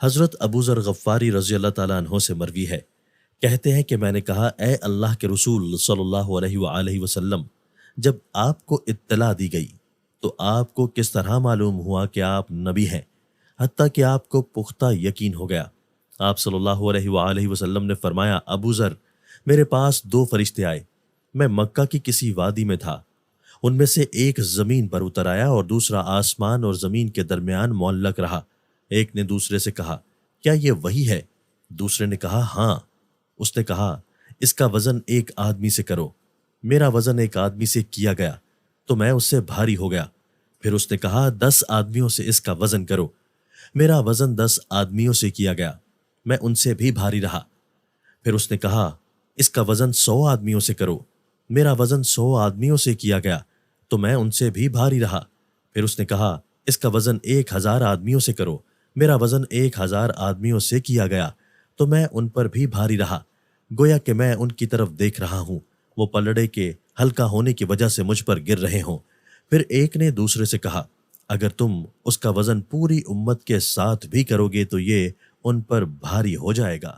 حضرت ابو ذر غفاری رضی اللہ تعالیٰ عنہ سے مروی ہے، کہتے ہیں کہ میں نے کہا اے اللہ کے رسول صلی اللہ علیہ وآلہ وسلم، جب آپ کو اطلاع دی گئی تو آپ کو کس طرح معلوم ہوا کہ آپ نبی ہیں، حتیٰ کہ آپ کو پختہ یقین ہو گیا؟ آپ صلی اللہ علیہ وآلہ وسلم نے فرمایا، ابو ذر، میرے پاس دو فرشتے آئے، میں مکہ کی کسی وادی میں تھا، ان میں سے ایک زمین پر اتر آیا اور دوسرا آسمان اور زمین کے درمیان معلق رہا۔ ایک نے دوسرے سے کہا، کیا یہ وہی ہے؟ دوسرے نے کہا، ہاں۔ اس نے کہا، اس کا وزن ایک آدمی سے کرو۔ میرا وزن ایک آدمی سے کیا گیا تو میں اس سے بھاری ہو گیا۔ پھر اس نے کہا، 10 آدمیوں سے اس کا وزن کرو۔ میرا وزن 10 آدمیوں سے کیا گیا، میں ان سے بھی بھاری رہا۔ پھر اس نے کہا، اس کا وزن 100 آدمیوں سے کرو۔ میرا وزن 100 آدمیوں سے کیا گیا تو میں ان سے بھی بھاری رہا۔ پھر اس نے کہا، اس کا وزن 1000 آدمیوں سے کرو۔ میرا وزن 1000 آدمیوں سے کیا گیا تو میں ان پر بھی بھاری رہا، گویا کہ میں ان کی طرف دیکھ رہا ہوں، وہ پلڑے کے ہلکا ہونے کی وجہ سے مجھ پر گر رہے ہوں۔ پھر ایک نے دوسرے سے کہا، اگر تم اس کا وزن پوری امت کے ساتھ بھی کرو گے تو یہ ان پر بھاری ہو جائے گا۔